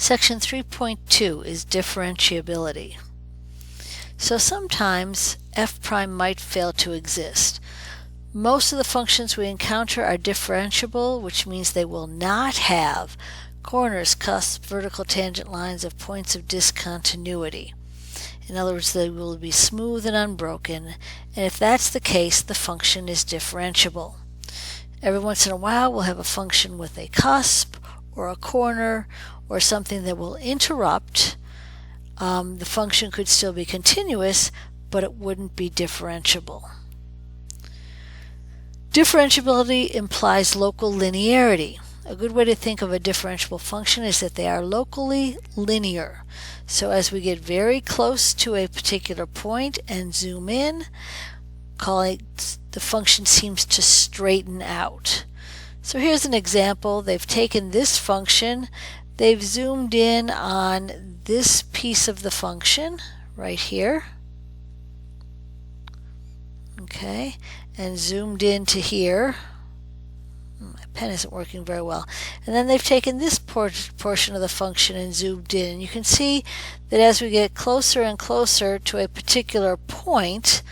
Section 3.2 is differentiability. So sometimes f prime might fail to exist. Most of the functions we encounter are differentiable, which means they will not have corners, cusps, vertical tangent lines of points of discontinuity. In other words, they will be smooth and unbroken, and if that's the case, the function is differentiable. Every once in a while, we'll have a function with a cusp or a corner or something that will interrupt. The function could still be continuous, but it wouldn't be differentiable. Differentiability implies local linearity. A good way to think of a differentiable function is that they are locally linear. So as we get very close to a particular point and zoom in, the function seems to straighten out. So here's an example. They've taken this function, they've zoomed in on this piece of the function right here, okay, and zoomed into here. My pen isn't working very well. And then they've taken this portion of the function and zoomed in. And you can see that as we get closer and closer to a particular point,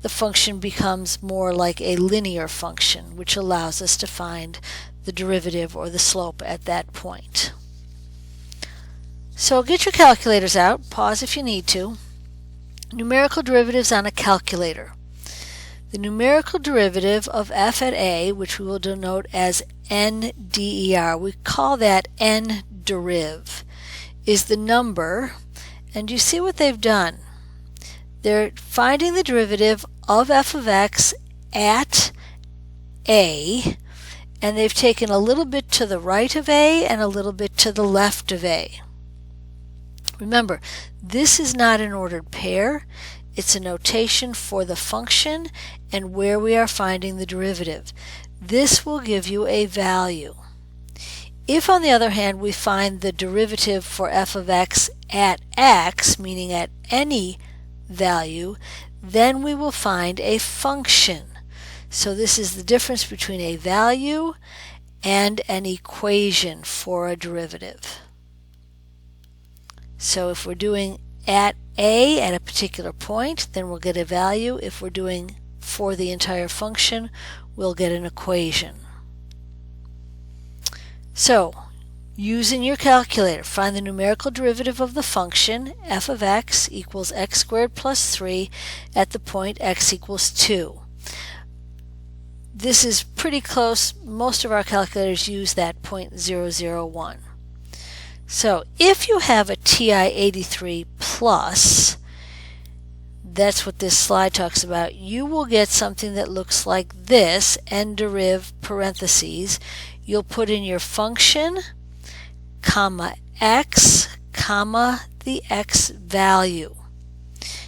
the function becomes more like a linear function, which allows us to find the derivative or the slope at that point. So get your calculators out. Pause if you need to. Numerical derivatives on a calculator. The numerical derivative of f at a, which we will denote as NDER, we call that NDeriv, is the number, and you see what they've done. They're finding the derivative of f of x at a, and they've taken a little bit to the right of a and a little bit to the left of a. Remember, this is not an ordered pair. It's a notation for the function and where we are finding the derivative. This will give you a value. If, on the other hand, we find the derivative for f of x at x, meaning at any value, then we will find a function. So this is the difference between a value and an equation for a derivative. So if we're doing at a at a particular point, then we'll get a value. If we're doing for the entire function, we'll get an equation. So, using your calculator, find the numerical derivative of the function f of x equals x squared plus 3 at the point x equals 2. This is pretty close. Most of our calculators use that 0.001. So if you have a TI-83 plus, that's what this slide talks about, you will get something that looks like this, NDeriv parentheses. You'll put in your function, comma x, comma the x value.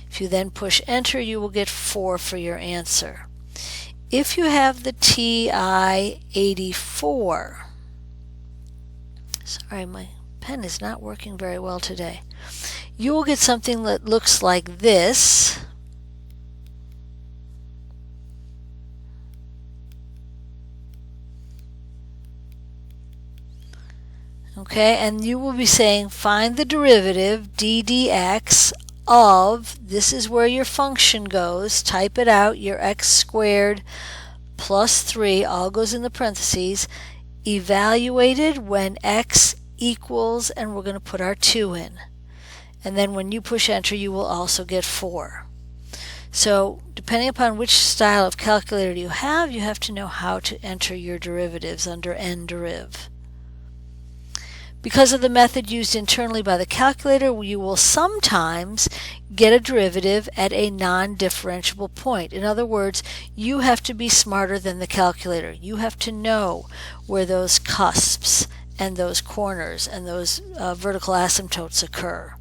If you then push enter, you will get 4 for your answer. If you have the TI-84, sorry, my pen is not working very well today, you will get something that looks like this. Okay, and you will be saying find the derivative d dx of, this is where your function goes, type it out, your x squared plus 3, all goes in the parentheses, evaluated when x equals, and we're going to put our 2 in. And then when you push enter, you will also get 4. So depending upon which style of calculator you have to know how to enter your derivatives under NDeriv. Because of the method used internally by the calculator, you will sometimes get a derivative at a non-differentiable point. In other words, you have to be smarter than the calculator. You have to know where those cusps and those corners and those vertical asymptotes occur.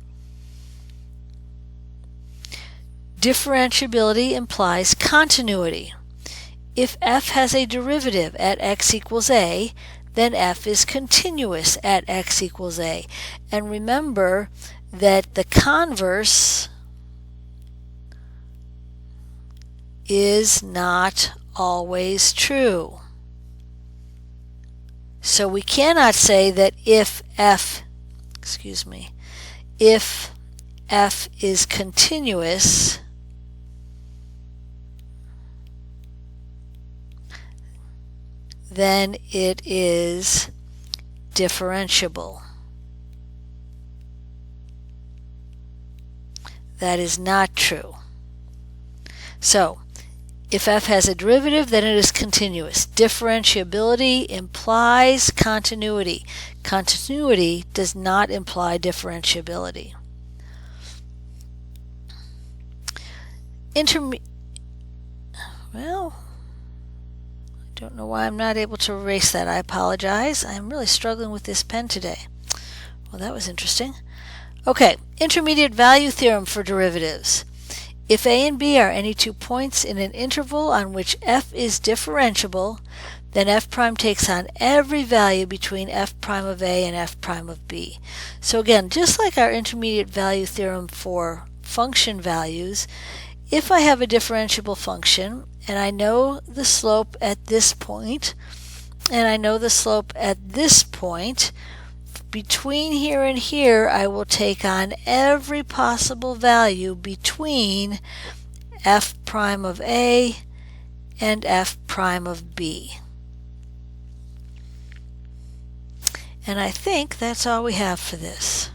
Differentiability implies continuity. If f has a derivative at x equals a, then f is continuous at x equals a. And remember that the converse is not always true. So we cannot say that if f if f is continuous, then it is differentiable. That is not true. So, if f has a derivative, then it is continuous. Differentiability implies continuity. Continuity does not imply differentiability. Well, I don't know why I'm not able to erase that. I apologize. I'm really struggling with this pen today. Well, that was interesting. Okay, intermediate value theorem for derivatives. If a and b are any two points in an interval on which f is differentiable, then f prime takes on every value between f prime of a and f prime of b. So again, just like our intermediate value theorem for function values, if I have a differentiable function and I know the slope at this point and I know the slope at this point, between here and here I will take on every possible value between f prime of a and f prime of b. And I think that's all we have for this.